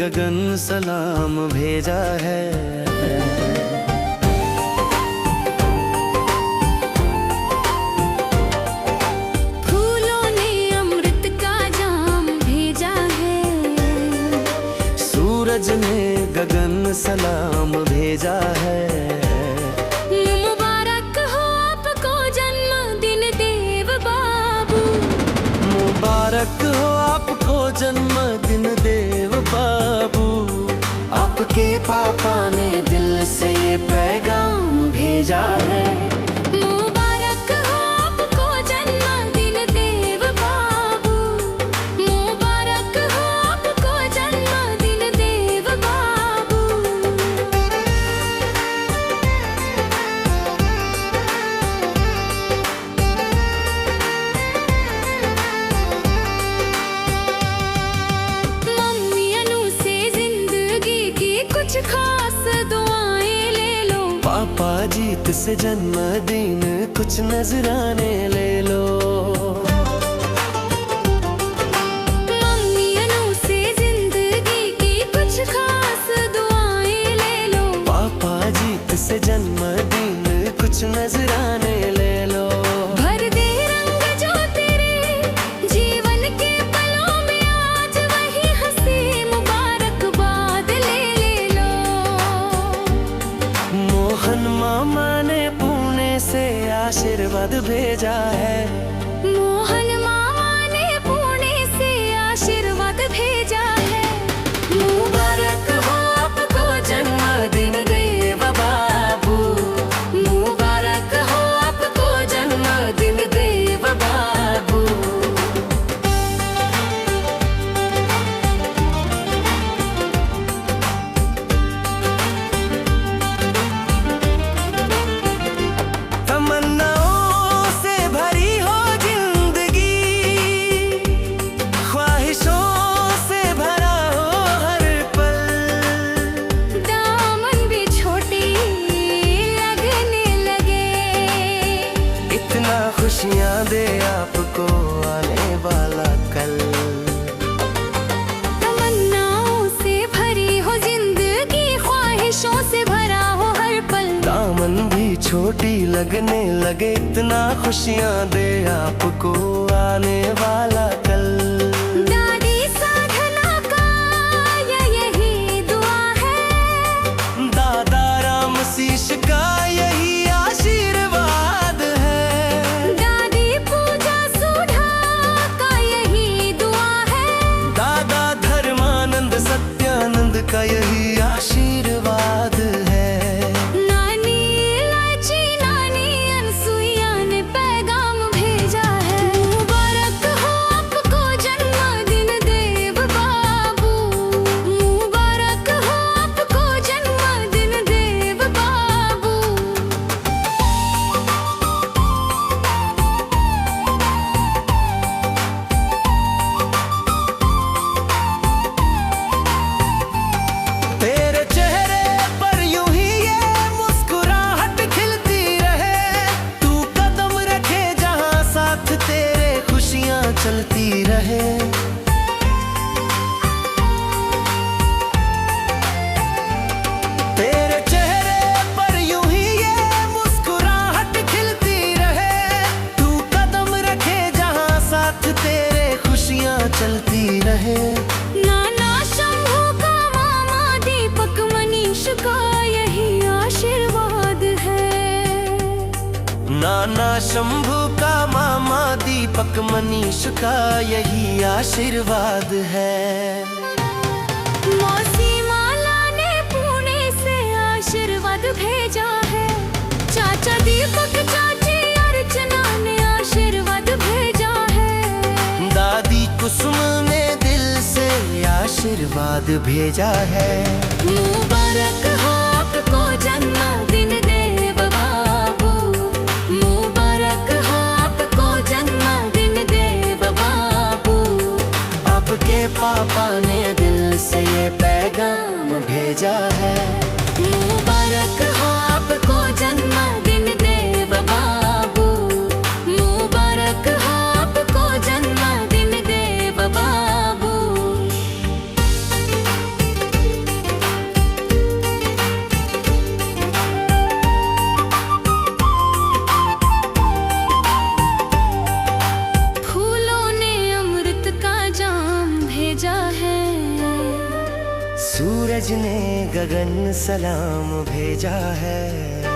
गगन सलाम भेजा है। फूलों ने अमृत का जाम भेजा है। सूरज ने गगन सलाम भेजा है। मुबारक हो आपको जन्मदिन देव बाबू। मुबारक हो आपको जन्मदिन देव बाबू। आपके पापा ने दिल से ये पैगाम भेजा है। मुबारक हो आपको जन्मदिन देव बाबू। मुबारक हो आपको जन्मदिन देव बाबू। मम्मी अनु से जिंदगी की कुछ खास दुआएं ले लो। पापा जीत से जन्मदिन कुछ नजराने ले लो। मम्मी अनु से जिंदगी की कुछ खास दुआएं ले लो। पापा जीत से जन्मदिन कुछ नजराने ले लो। भर दे रंग जो तेरे जीवन के पलों में, आज वही हंसी मुबारकबाद ले लो। मोहन मामा ने पुणे से आशीर्वाद भेजा है। मोहन मामा ने पुणे से आशीर्वाद भेजा है। मुबारक हो आपको जन्मदिन देव बाबू। मुबारक हो आपको जन्मदिन देव बाबू। तमन्नाओं से भरी हो जिंदगी, ख्वाहिशों से भरा हो हर पल। दामन भी छोटी लगने लगे। इतना खुशियां दे आपको आने वाला कल। तमन्नाओं से भरी हो जिंदगी, ख्वाहिशों से भरा हो हर पल। दामन भी छोटी लगने लगे, इतना खुशियां दे आपको आने वाला कल। दादी साधना का यही दुआ है। दादा राम शीश का यही आशीर्वाद है। दादी पूजा सुधा का यही दुआ है। दादा धर्मानंद सत्यानंद का यही आशीर्वाद है। नानी इलायची नानी अनसुईया ने पैगाम भेजा है। मुबारक हो आपको जन्मदिन देव बाबू। मुबारक हो आपको जन्मदिन देव बाबू। तेरे चेहरे पर यूं ही ये मुस्कुराहट खिलती रहे। तू कदम रखे जहां साथ तेरे खुशियां चलती रहे। तेरे चेहरे पर यूं ही ये मुस्कुराहट खिलती रहे। तू कदम रखे जहां साथ तेरे खुशियां चलती रहे। नाना शंभू का मामा दीपक मनीष का यही आशीर्वाद है। नाना शंभू का मामा दीपक मनीष का यही आशीर्वाद है। मौसी माला ने पुणे से आशीर्वाद भेजा है। चाचा दीपक चाची अर्चना ने आशीर्वाद भेजा है। दादी कुसुम ने दिल से आशीर्वाद भेजा है। मुबारक हो आपको जन्मदिन देव बाबू। मुबारक हो आपको जन्मदिन देव बाबू। आपके पापा ने दिल से ये पैगाम भेजा है। मुबारक हो आपको जन्मदिन देव बाबू। मुबारक हो आपको जन्मदिन देव बाबू। गगन सलाम भेजा है।